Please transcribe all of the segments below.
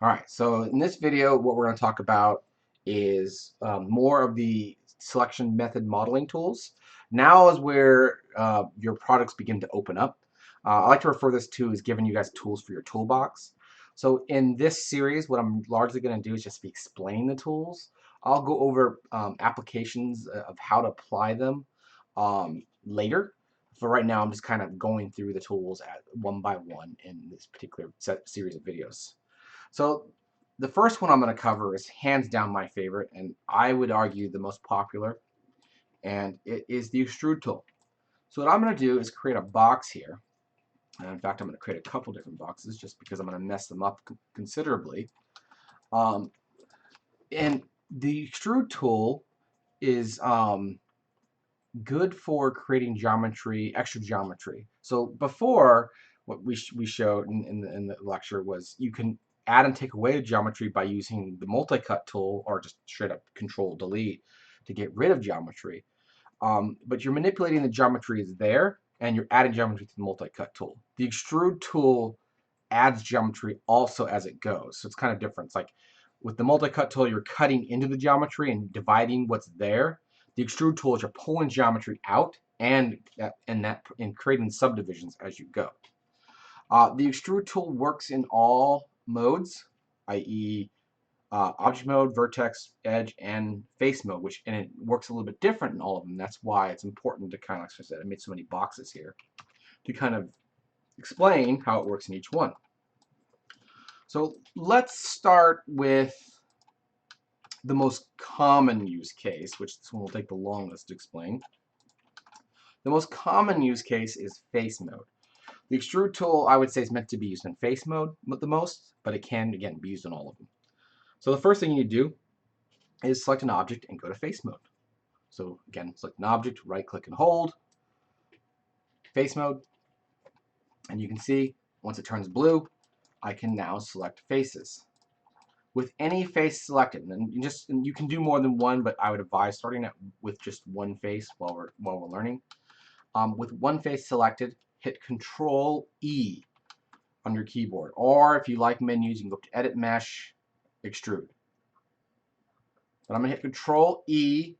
Alright, so in this video what we're going to talk about is more of the selection method modeling tools. Now is where your products begin to open up. I like to refer this to as giving you guys tools for your toolbox. So in this series, what I'm largely going to do is just explain the tools. I'll go over applications of how to apply them later. For right now, I'm just kind of going through the tools one by one in this particular series of videos. So the first one I'm going to cover is hands down my favorite, and I would argue the most popular, and it is the Extrude Tool. So what I'm going to do is create a box here. And in fact, I'm going to create a couple different boxes just because I'm going to mess them up considerably. Um, and the Extrude Tool is good for creating geometry, extra geometry. So before, what we showed in the lecture was you can add and take away geometry by using the multi-cut tool or just straight up Control Delete to get rid of geometry. But you're manipulating the geometry is there and you're adding geometry to the multi-cut tool. The Extrude tool adds geometry also as it goes. So it's kind of different. It's like with the multi-cut tool, you're cutting into the geometry and dividing what's there. The Extrude tool is you're pulling geometry out and creating subdivisions as you go. The Extrude tool works in all modes, i.e. Object mode, vertex, edge, and face mode, and it works a little bit different in all of them. That's why it's important to kind of, like I said, I made so many boxes here to kind of explain how it works in each one. So let's start with the most common use case, which this one will take the longest to explain. The most common use case is face mode. The Extrude tool, I would say, is meant to be used in face mode the most, but it can, again, be used in all of them. So the first thing you need to do is select an object and go to face mode. So again, select an object, right click and hold, face mode, and you can see once it turns blue, I can now select faces. With any face selected, and you can do more than one, but I would advise starting with just one face while we're learning. With one face selected, hit Control E on your keyboard, or if you like menus, you can go to Edit Mesh, Extrude. But I'm gonna hit Control E,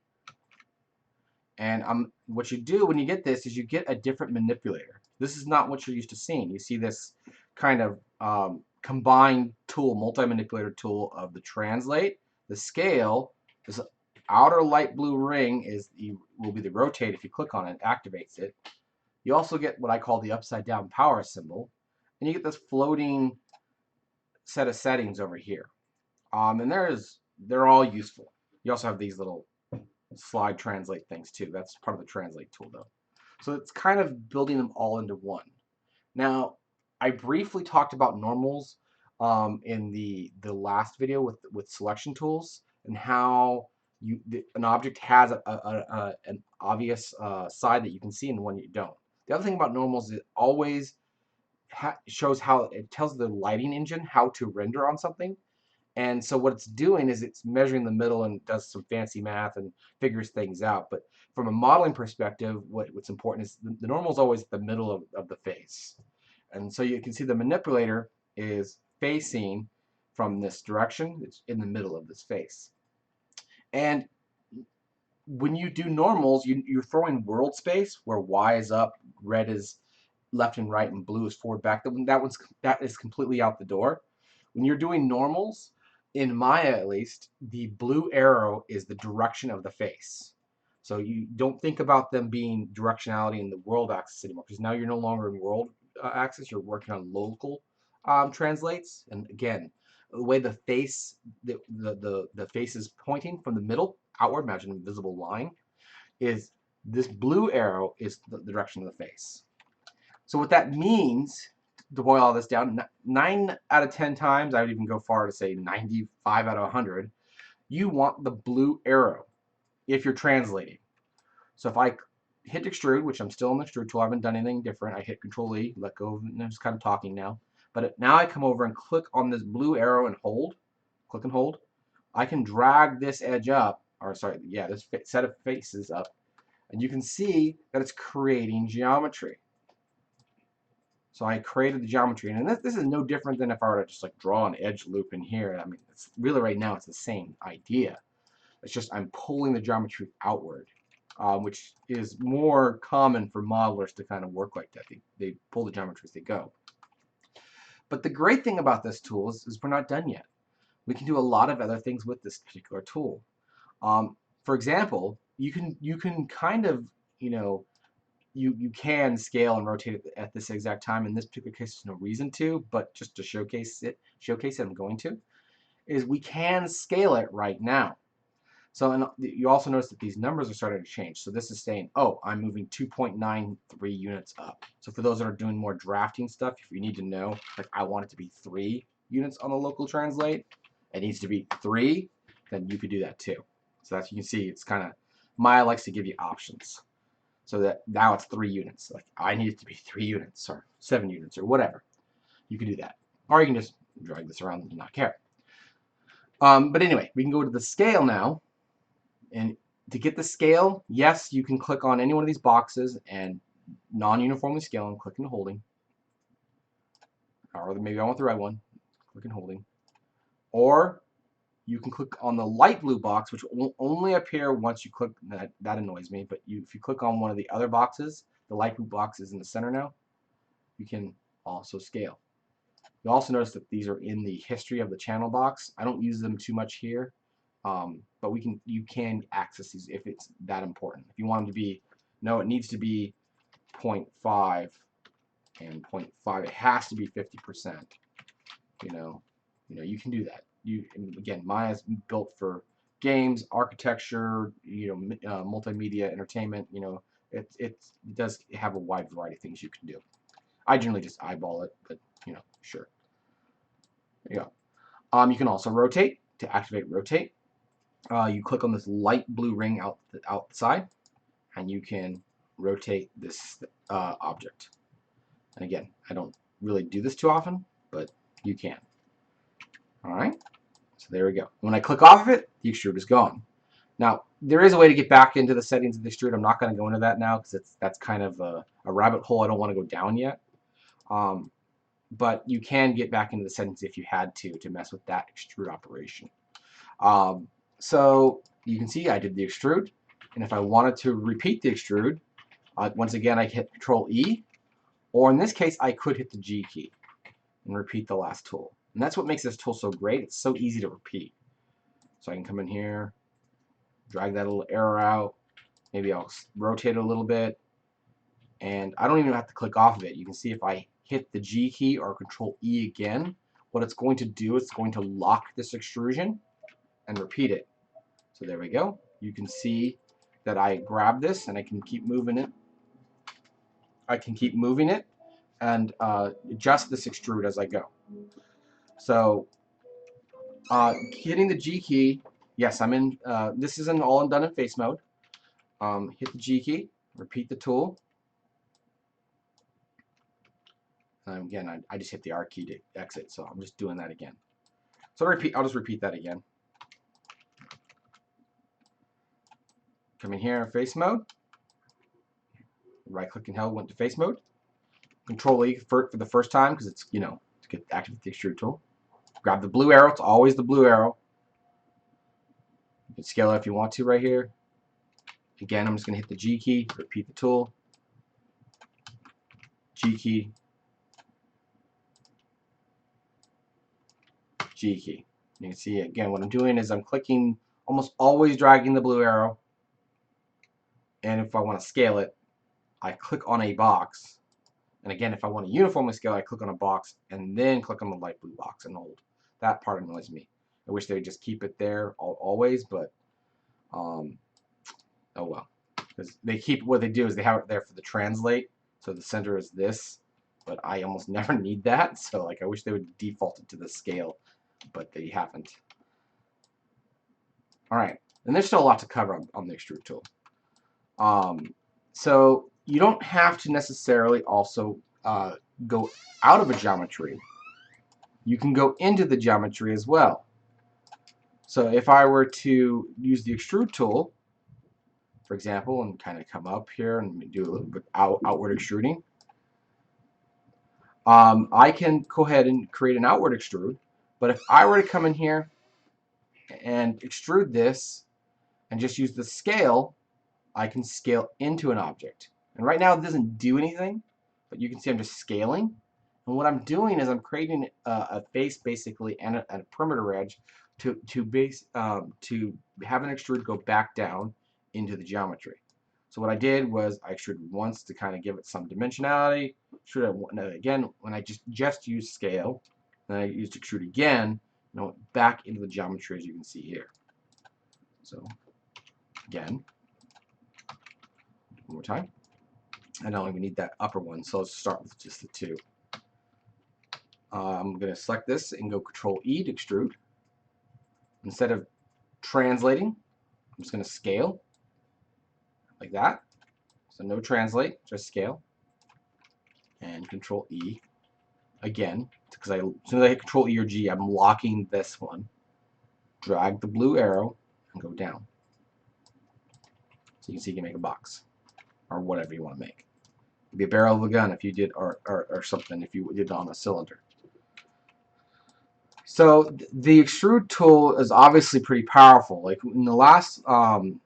and what you do when you get this is you get a different manipulator. This is not what you're used to seeing. You see this kind of combined tool, multi-manipulator tool of the translate, the scale. This outer light blue ring will be the rotate. If you click on it, it activates it. You also get what I call the upside down power symbol, and you get this floating set of settings over here. And they're all useful. You also have these little slide translate things too. That's part of the translate tool though. So it's kind of building them all into one. Now, I briefly talked about normals in the last video with selection tools and how an object has an obvious side that you can see and one you don't. The other thing about normals is it always shows how it tells the lighting engine how to render on something. And so what it's doing is it's measuring the middle and does some fancy math and figures things out. But from a modeling perspective, what's important is the normal is always the middle of the face. And so you can see the manipulator is facing from this direction. It's in the middle of this face. And when you do normals, you're throwing world space where Y is up, red is left and right, and blue is forward back. That is completely out the door. When you're doing normals, in Maya at least, the blue arrow is the direction of the face. So you don't think about them being directionality in the world axis anymore, because now you're no longer in world axis, you're working on local translates. And again, the way the face, the face is pointing from the middle outward, imagine an invisible line, is this blue arrow is the direction of the face. So what that means, to boil all this down, 9 out of 10 times, I would even go far to say 95 out of 100, you want the blue arrow if you're translating. So if I hit extrude, which I'm still in the extrude tool, I haven't done anything different, I hit Control E, let go, and I'm just kind of talking now. But now I come over and click on this blue arrow and hold, click and hold. I can drag this edge up, or sorry, yeah, this set of faces up, and you can see that it's creating geometry. So I created the geometry, and this is no different than if I were to just like draw an edge loop in here. I mean, it's really right now it's the same idea. It's just I'm pulling the geometry outward, which is more common for modelers to kind of work like that. They pull the geometry as they go. But the great thing about this tool is we're not done yet. We can do a lot of other things with this particular tool. For example, you can kind of, you know, you can scale and rotate it at this exact time. In this particular case, there's no reason to, but just to showcase it, I'm going to, is we can scale it right now. So and you also notice that these numbers are starting to change. So this is saying, oh, I'm moving 2.93 units up. So for those that are doing more drafting stuff, if you need to know, like I want it to be 3 units on the local translate, it needs to be 3, then you could do that too. So that's, you can see it's kind of, Maya likes to give you options. So that now it's 3 units. Like I need it to be 3 units or 7 units or whatever. You can do that. Or you can just drag this around and not care. But anyway, we can go to the scale now. And to get the scale, yes, you can click on any one of these boxes and non-uniformly scale and click and holding. Or maybe I want the right one. Click and holding. Or you can click on the light blue box, which will only appear once you click. That annoys me. But if you click on one of the other boxes, the light blue box is in the center now, you can also scale. You'll also notice that these are in the history of the channel box. I don't use them too much here. But you can access these if it's that important. If you want them to be, no, it needs to be 0.5 and 0.5. It has to be 50%. You can do that. Again, Maya's built for games, architecture, multimedia, entertainment. It does have a wide variety of things you can do. I generally just eyeball it, but sure. There you go. You can also rotate. To activate rotate, you click on this light blue ring outside, and you can rotate this object. And again, I don't really do this too often, but you can. All right, so there we go. When I click off of it, the extrude is gone. Now, there is a way to get back into the settings of the extrude. I'm not going to go into that now because that's kind of a rabbit hole I don't want to go down yet. But you can get back into the settings if you had to mess with that extrude operation. So you can see I did the extrude, and if I wanted to repeat the extrude, once again I hit Control E, or in this case I could hit the G key and repeat the last tool. And that's what makes this tool so great. It's so easy to repeat. So I can come in here, drag that little arrow out, maybe I'll rotate it a little bit, and I don't even have to click off of it. You can see if I hit the G key or Control E again, what it's going to do is it's going to lock this extrusion and repeat it. So there we go. You can see that I grab this and I can keep moving it. I can keep moving it and adjust this extrude as I go. So hitting the G key, yes, I'm in. This is all done in face mode. Hit the G key, repeat the tool. Again, I just hit the R key to exit, so I'm just doing that again. So I'll just repeat that again. Come in here in face mode. Right click and held, went to face mode. Control E for the first time because it's, to get activate the extrude tool. Grab the blue arrow. It's always the blue arrow. You can scale it if you want to right here. Again, I'm just going to hit the G key, repeat the tool. G key. G key. You can see again what I'm doing is I'm clicking, almost always dragging the blue arrow. And if I want to scale it, I click on a box. And again, if I want to uniformly scale, I click on a box and then click on the light blue box and hold. That part annoys me. I wish they would just keep it there always, but oh well. Because they keep, what they do is they have it there for the translate. So the center is this, but I almost never need that. So like I wish they would default it to the scale, but they haven't. All right, and there's still a lot to cover on the extrude tool. So you don't have to necessarily also go out of a geometry. You can go into the geometry as well. So if I were to use the extrude tool, for example, and kind of come up here and do a little bit outward extruding, I can go ahead and create an outward extrude. But if I were to come in here and extrude this and just use the scale, I can scale into an object. And right now it doesn't do anything, but you can see I'm just scaling. And what I'm doing is I'm creating a face basically and a perimeter edge to have an extrude go back down into the geometry. So what I did was I extruded once to kind of give it some dimensionality. Extruded again when I just used scale. Then I used extrude again, and I went back into the geometry as you can see here. So again, one more time. I don't even need that upper one, so let's start with just the two. I'm going to select this and go Control E to extrude. Instead of translating, I'm just going to scale like that. So no translate, just scale. And Control E again, because as soon as I hit Control E or G, I'm locking this one. Drag the blue arrow and go down. So you can see you can make a box or whatever you want to make. It'd be a barrel of a gun if you did, or something if you did on a cylinder. So the extrude tool is obviously pretty powerful. Like in the last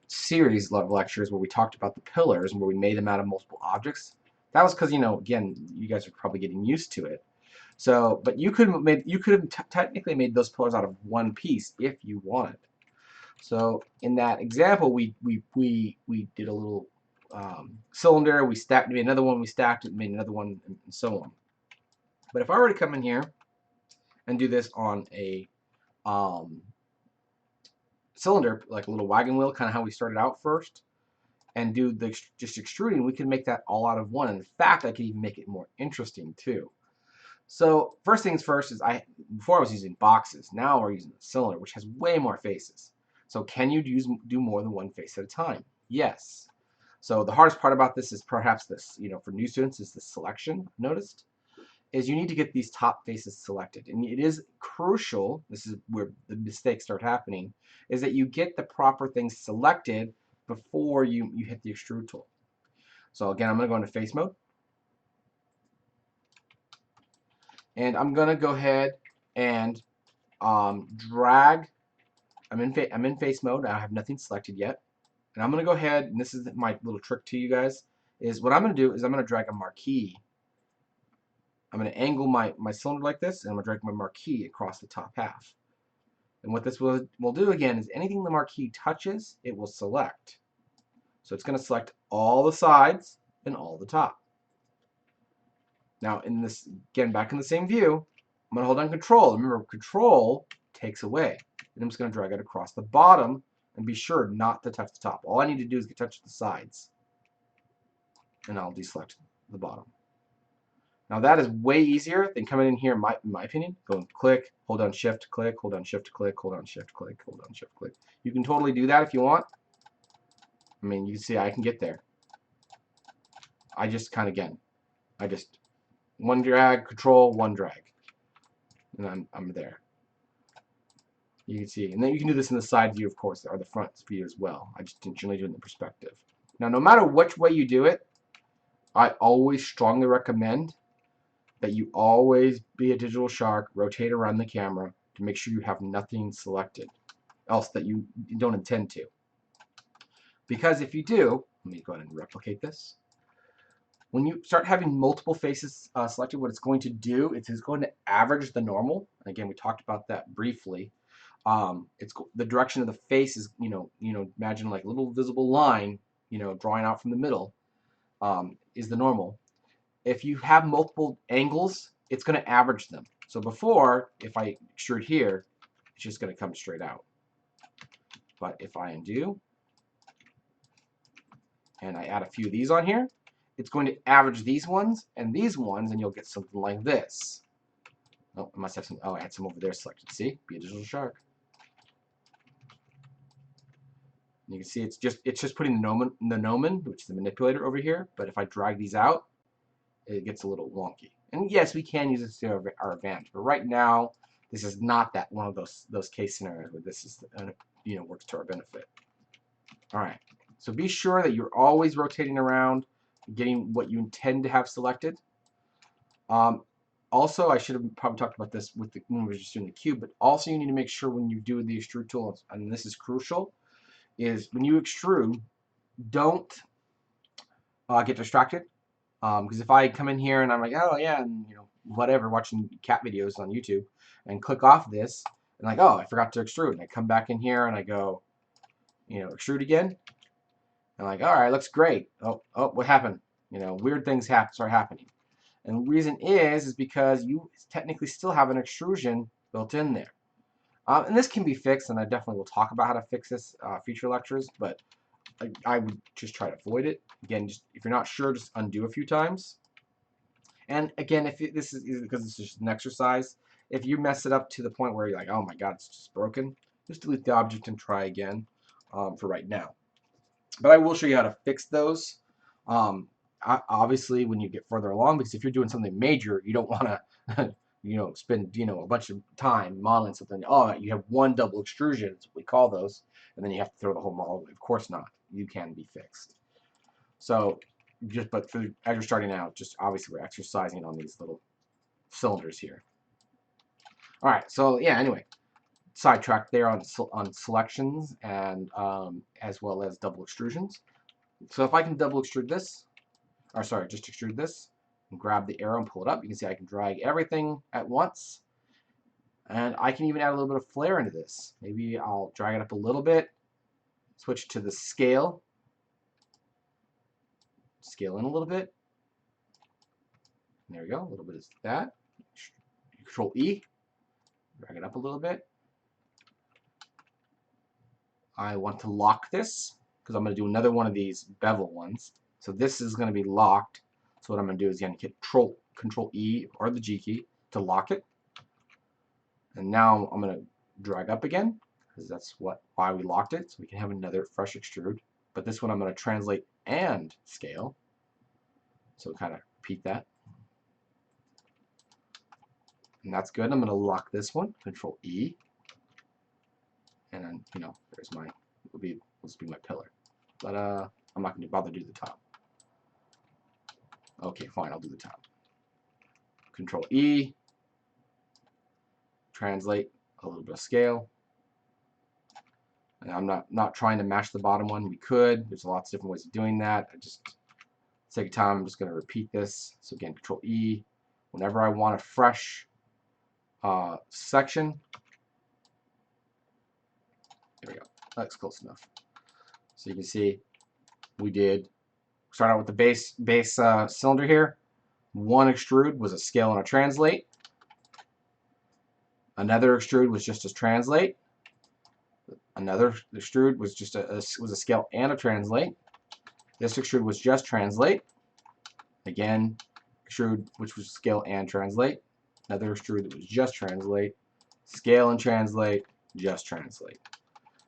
series of lectures where we talked about the pillars and where we made them out of multiple objects, that was because, you know, again, you guys are probably getting used to it. So, but you could have technically made those pillars out of one piece if you wanted. So in that example, we did a little cylinder. We stacked, made another one. We stacked it, made another one, and so on. But if I were to come in here and do this on a cylinder, like a little wagon wheel, kind of how we started out first, and do the just extruding, we can make that all out of one. In fact, I could even make it more interesting too. So first things first is before I was using boxes. Now we're using a cylinder, which has way more faces. So can you do more than one face at a time? Yes. So the hardest part about this is perhaps this, you know, for new students, is the selection. Noticed is you need to get these top faces selected, and it is crucial. This is where the mistakes start happening, is that you get the proper things selected before you hit the extrude tool. So again, I'm going to go into face mode. And I'm gonna go ahead and drag. I'm in face mode. I have nothing selected yet, and I'm gonna go ahead. And this is my little trick to you guys. Is what I'm gonna do is I'm gonna drag a marquee. I'm gonna angle my cylinder like this, and I'm gonna drag my marquee across the top half. And what this will do again is anything the marquee touches, it will select. So it's gonna select all the sides and all the top. Now in this, again, back in the same view, I'm going to hold on Control. Remember, Control takes away. And I'm just going to drag it across the bottom and be sure not to touch the top. All I need to do is touch the sides. And I'll deselect the bottom. Now that is way easier than coming in here, in my opinion, going click, hold down Shift, click, hold down Shift, click, hold down Shift, click, hold down Shift, click. You can totally do that if you want. I mean, you can see I can get there. I just kind of, again, I just one drag, Control, one drag. And I'm there. You can see, and then you can do this in the side view, of course, or the front view as well. I just generally do it in the perspective. Now, no matter which way you do it, I always strongly recommend that you always be a digital shark, rotate around the camera to make sure you have nothing selected, else that you don't intend to. Because if you do, let me go ahead and replicate this. When you start having multiple faces selected, what it's going to do is it's going to average the normal. And again, we talked about that briefly. It's the direction of the face is, imagine like a little visible line, drawing out from the middle, is the normal. If you have multiple angles, it's going to average them. So before, if I extrude here, it's just going to come straight out. But if I undo, and I add a few of these on here, it's going to average these ones, and you'll get something like this. Oh, I must have some, I had some over there selected. See? Be a digital shark. You can see it's just putting the nomen, which is the manipulator over here. But if I drag these out, it gets a little wonky. And yes, we can use this to our advantage. But right now, this is not that one of those case scenarios where this is works to our benefit. All right. So be sure that you're always rotating around, getting what you intend to have selected. Also, I should have probably talked about this with when we were just doing the cube, but also you need to make sure when you do the extrude tool, and this is crucial, is when you extrude, don't get distracted. Because if I come in here and I'm like, oh yeah, and whatever, watching cat videos on YouTube, and click off this, and like, oh, I forgot to extrude, and I come back in here and I go, extrude again, and like, all right, looks great. Oh, what happened? Weird things start happening. And the reason is because you technically still have an extrusion built in there. And this can be fixed, and I definitely will talk about how to fix this future lectures, but I would just try to avoid it. Again, just if you're not sure, just undo a few times. And again, this is because it's just an exercise, if you mess it up to the point where you're like, oh my god, it's just broken, just delete the object and try again for right now. But I will show you how to fix those. Obviously, when you get further along, because if you're doing something major, you don't want to, spend a bunch of time modeling something. Oh, you have one double extrusion, that's what we call those, and then you have to throw the whole model away. Of course not. You can be fixed. So, but as you're starting out, just obviously we're exercising on these little cylinders here. All right. So yeah. Anyway, sidetracked there on selections and as well as double extrusions. So if I can double extrude this, or sorry, just extrude this, and grab the arrow and pull it up, you can see I can drag everything at once. And I can even add a little bit of flare into this. Maybe I'll drag it up a little bit, switch to the scale, scale in a little bit. And there we go, a little bit of that. Control E, drag it up a little bit. I want to lock this because I'm going to do another one of these bevel ones. So this is going to be locked. So what I'm going to do is again hit Control E or the G key to lock it. And now I'm going to drag up again because that's why we locked it. So we can have another fresh extrude. But this one I'm going to translate and scale. So kind of repeat that. And that's good. I'm going to lock this one. Control E. And then, there's my, let's be my pillar. But I'm not going to bother to do the top. Okay, fine, I'll do the top. Control E. Translate, a little bit of scale. And I'm not trying to match the bottom one. We could. There's lots of different ways of doing that. For the sake of time, I'm just going to repeat this. So again, Control E. Whenever I want a fresh section, there we go. That's close enough. So you can see we did start out with the base cylinder here. One extrude was a scale and a translate. Another extrude was just a translate. Another extrude was just a scale and a translate. This extrude was just translate. Again, extrude which was scale and translate. Another extrude that was just translate. Scale and translate, just translate.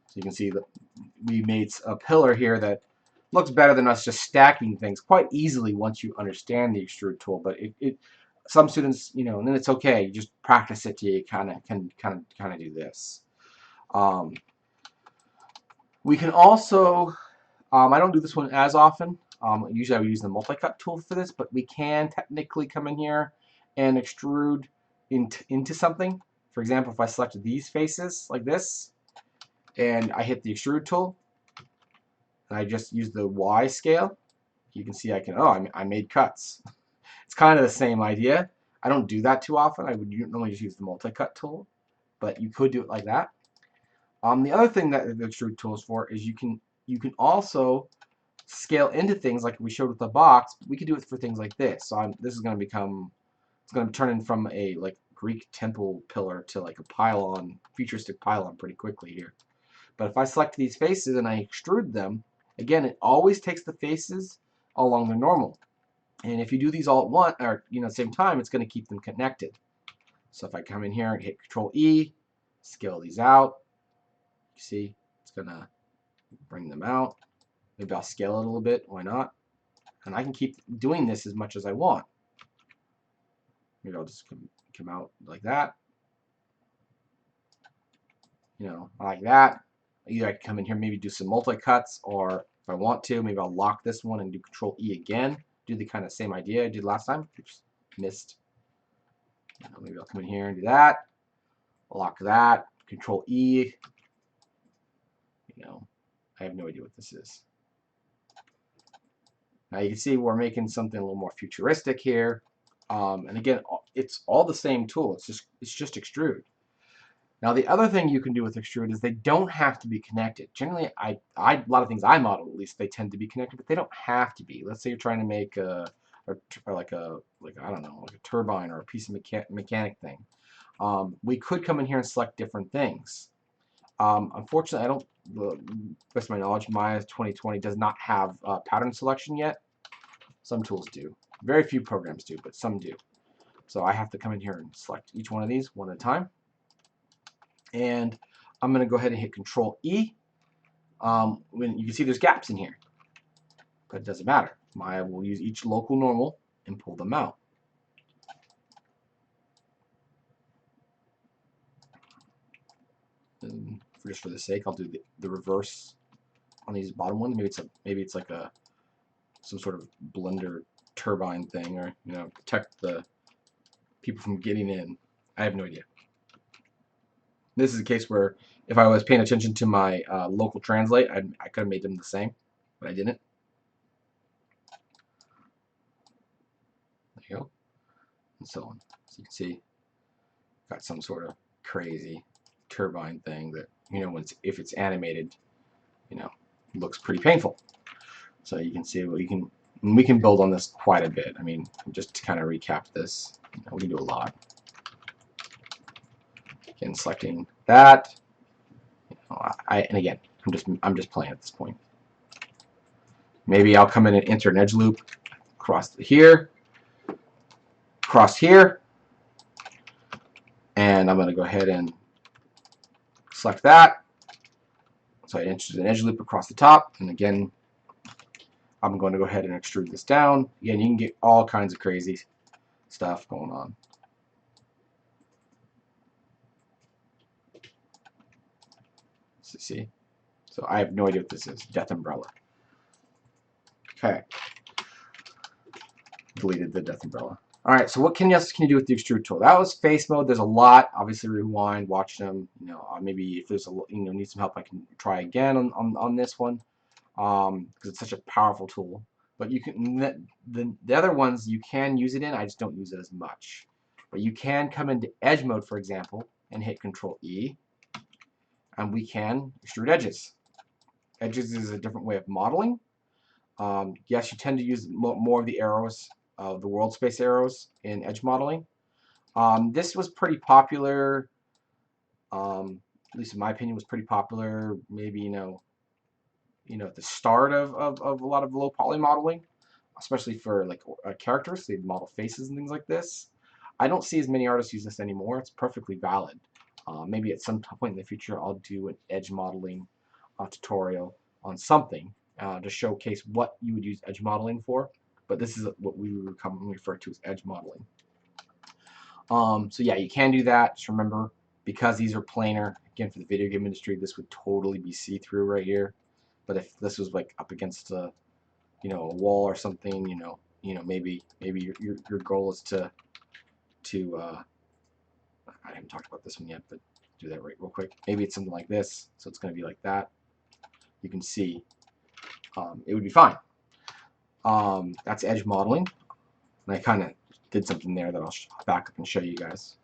So you can see that we made a pillar here that looks better than us just stacking things quite easily once you understand the extrude tool. But some students, and then it's okay. You just practice it till you kind of do this. We can also, I don't do this one as often. Usually I would use the multi-cut tool for this, but we can technically come in here and extrude into something. For example, if I select these faces like this, and I hit the extrude tool, and I just use the Y scale, you can see I made cuts. It's kind of the same idea. I don't do that too often. I would normally just use the multi-cut tool, but you could do it like that. The other thing that the extrude tool is for is you can also scale into things like we showed with the box. We could do it for things like this. So this is going to it's going to turn in from a Greek temple pillar to like a pylon, futuristic pylon pretty quickly here. But if I select these faces and I extrude them, again, it always takes the faces along the normal. And if you do these all at once, or at the same time, it's going to keep them connected. So if I come in here and hit Control E, scale these out, you see, it's going to bring them out. Maybe I'll scale it a little bit, why not? And I can keep doing this as much as I want. Maybe I'll just come out like that. Like that. Either I can come in here, maybe do some multi-cuts, or if I want to, maybe I'll lock this one and do Control E again. Do the kind of same idea I did last time. Oops, missed. Maybe I'll come in here and do that. Lock that. Control E. I have no idea what this is. Now you can see we're making something a little more futuristic here. And again, it's all the same tool. It's just extrude. Now the other thing you can do with extrude is they don't have to be connected. Generally, a lot of things I model, at least, they tend to be connected, but they don't have to be. Let's say you're trying to make like I don't know, like a turbine or a piece of mechanic thing. We could come in here and select different things. Unfortunately, I don't. The best of my knowledge, Maya 2020 does not have pattern selection yet. Some tools do. Very few programs do, but some do. So I have to come in here and select each one of these one at a time. And I'm going to go ahead and hit Control E. When you can see there's gaps in here, but it doesn't matter. Maya will use each local normal and pull them out. And just for the sake, I'll do the reverse on these bottom ones. Maybe it's like some sort of blender turbine thing, or protect the people from getting in. I have no idea. This is a case where if I was paying attention to my local translate, I could have made them the same, but I didn't. There you go, and so on. So you can see, got some sort of crazy turbine thing that if it's animated, looks pretty painful. So you can see we can build on this quite a bit. I mean, just to kind of recap this, we can do a lot. Again, selecting that. And again, I'm just playing at this point. Maybe I'll come in and enter an edge loop across here, and I'm going to go ahead and select that. So I entered an edge loop across the top, and again, I'm going to go ahead and extrude this down. Again, you can get all kinds of crazy stuff going on. See? So I have no idea what this is. Death umbrella. Okay. Deleted the death umbrella. All right, so what else can you do with the extrude tool? That was face mode. There's a lot. Obviously, rewind, watch them. Maybe if there's need some help, I can try again on this one, because it's such a powerful tool. But you can the other ones you can use it in. I just don't use it as much. But you can come into edge mode, for example, and hit Control E, and we can extrude edges. Edges is a different way of modeling. Yes, you tend to use more of the arrows, the world space arrows in edge modeling. This was pretty popular, at least in my opinion, was pretty popular. Maybe at the start of a lot of low poly modeling, especially for like characters. They model faces and things like this. I don't see as many artists use this anymore. It's perfectly valid. Maybe at some point in the future, I'll do an edge modeling tutorial on something to showcase what you would use edge modeling for. But this is what we would commonly refer to as edge modeling. So yeah, you can do that. Just remember, because these are planar, again, for the video game industry, this would totally be see-through right here. But if this was like up against a wall or something, maybe your goal is to I haven't talked about this one yet, but do that real quick. Maybe it's something like this, so it's going to be like that. You can see it would be fine. That's edge modeling, and I kind of did something there that I'll back up and show you guys.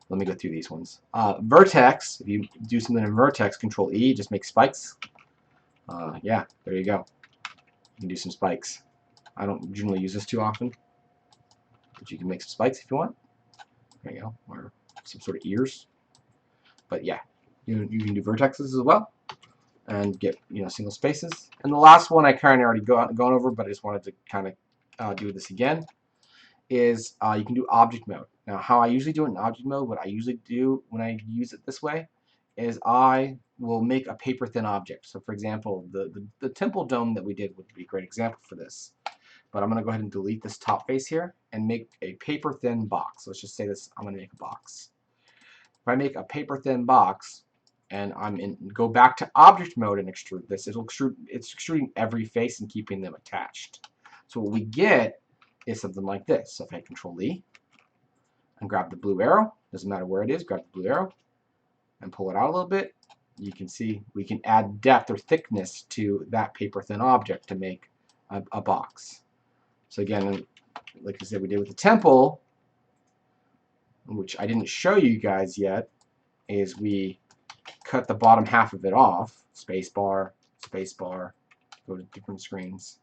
Let me go through these ones. Vertex, if you do something in vertex, Control E, just make spikes. Yeah, there you go. You can do some spikes. I don't generally use this too often, but you can make some spikes if you want. There you go, or some sort of ears. But yeah, you can do vertexes as well, and get single spaces. And the last one I kind of already gone over, but I just wanted to kind of do this again. Is you can do object mode. Now, how I usually do it in object mode, what I usually do when I use it this way, is I will make a paper thin object. So, for example, the temple dome that we did would be a great example for this. But I'm going to go ahead and delete this top face here and make a paper thin box. Let's just say this. I'm going to make a box. If I make a paper thin box and go back to object mode and extrude this, it's extruding every face and keeping them attached. So what we get is something like this. So if I Control E, and grab the blue arrow. Doesn't matter where it is, grab the blue arrow and pull it out a little bit. You can see we can add depth or thickness to that paper thin object to make a box. So again, like I said, we did with the temple, which I didn't show you guys yet, is we cut the bottom half of it off, spacebar, spacebar, go to different screens,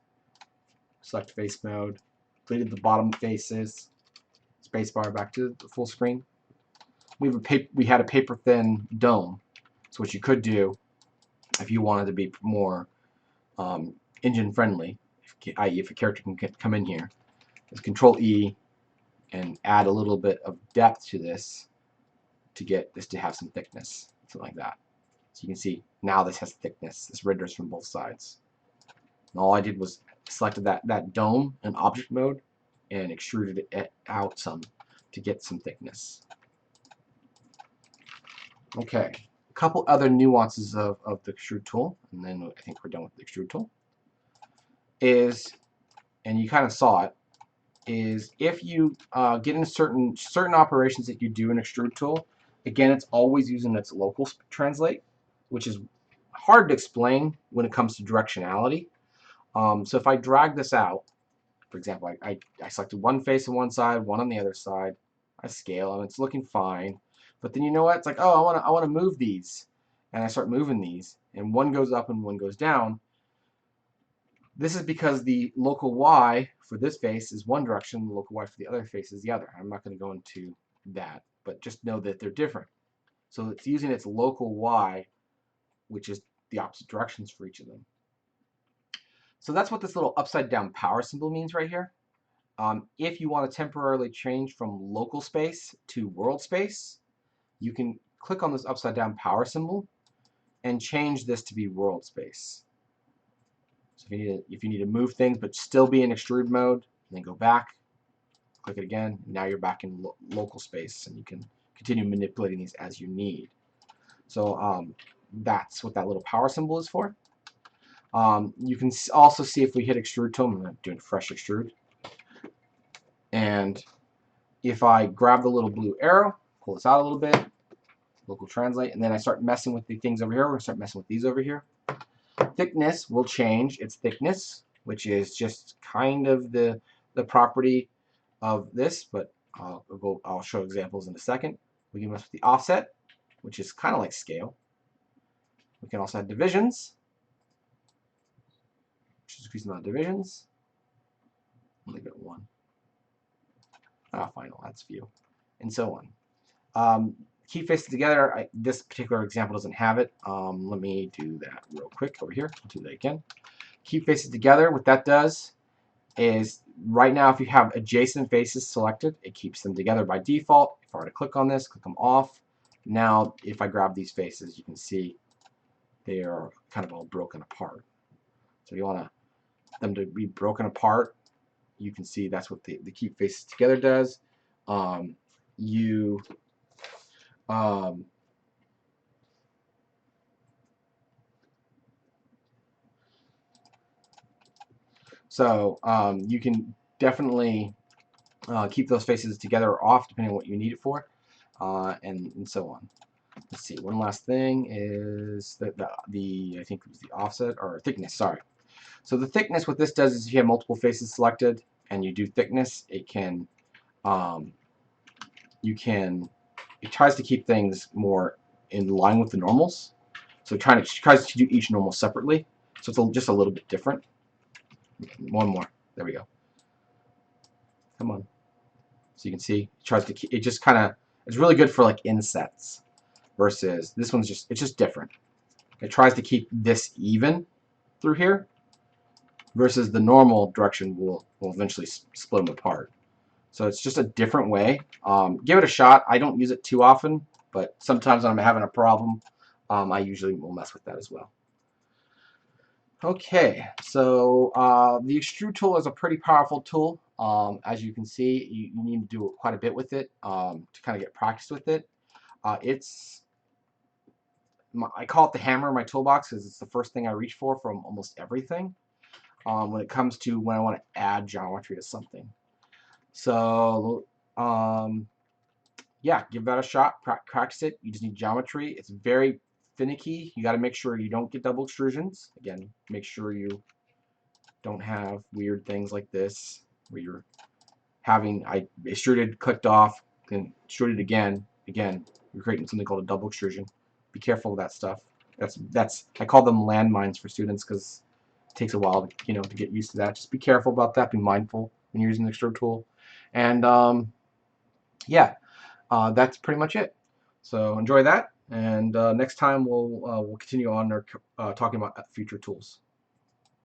select face mode, deleted the bottom faces, spacebar back to the full screen. We had a paper thin dome, so what you could do if you wanted to be more engine friendly, i.e. if a character can come in here, is Control E and add a little bit of depth to this to get this to have some thickness, something like that. So you can see now this has thickness. This renders from both sides. And all I did was selected that dome in object mode and extruded it out some to get some thickness. Okay, a couple other nuances of the Extrude Tool, and then I think we're done with the Extrude Tool, is, and you kind of saw it, is if you get in certain operations that you do in Extrude Tool, again, it's always using its local translate, which is hard to explain when it comes to directionality. So if I drag this out, for example, I selected one face on one side, one on the other side, I scale, and it's looking fine. But then you know what? It's like, oh, I want to move these, and I start moving these, and one goes up and one goes down. This is because the local Y for this face is one direction, the local Y for the other face is the other. I'm not going to go into that, but just know that they're different. So it's using its local Y, which is the opposite directions for each of them. So that's what this little upside down power symbol means right here. If you want to temporarily change from local space to world space, you can click on this upside down power symbol and change this to be world space. So if you need to move things but still be in extrude mode, then go back, click it again. Now you're back in local space, and you can continue manipulating these as you need. So that's what that little power symbol is for. You can also see if we hit Extrude Tool, I'm doing fresh extrude, and if I grab the little blue arrow, pull this out a little bit, local translate, and then I start messing with the things over here, we're going to start messing with these over here. Thickness will change its thickness, which is just kind of the property of this, but I'll show examples in a second. We can mess with the offset, which is kind of like scale. We can also have divisions, which is increase the amount of divisions. I'll leave it at 1. Final, that's view, and so on. Keep faces together. This particular example doesn't have it. Let me do that real quick over here. I'll do that again. Keep faces together. What that does is right now, if you have adjacent faces selected, it keeps them together by default. If I were to click on this, click them off. Now, if I grab these faces, you can see they are kind of all broken apart. So you want them to be broken apart. You can see that's what the keep faces together does. You can definitely keep those faces together or off depending on what you need it for, and so on. Let's see. One last thing is the I think it was the offset or thickness. Sorry. So the thickness, what this does is if you have multiple faces selected and you do thickness, it tries to keep things more in line with the normals. So it tries to do each normal separately. So it's just a little bit different. One more. There we go. Come on. So you can see it tries to keep, it just kind of, it's really good for like insets versus this one's it's just different. It tries to keep this even through here versus the normal direction will eventually split them apart. So it's just a different way. Give it a shot. I don't use it too often, but sometimes when I'm having a problem, I usually will mess with that as well. Okay, so the Extrude Tool is a pretty powerful tool. As you can see, you need to do quite a bit with it to kind of get practice with it. I call it the hammer in my toolbox because it's the first thing I reach for from almost everything when it comes to when I want to add geometry to something. So yeah, give that a shot. Practice it. You just need geometry. It's very finicky. You got to make sure you don't get double extrusions. Again, make sure you don't have weird things like this where you're having I extruded, clicked off, then extruded again. You're creating something called a double extrusion. Be careful of that stuff. That's I call them landmines for students because it takes a while to get used to that. Just be careful about that. Be mindful when you're using the extrude tool, and yeah, that's pretty much it. So enjoy that, and next time we'll continue on our talking about future tools.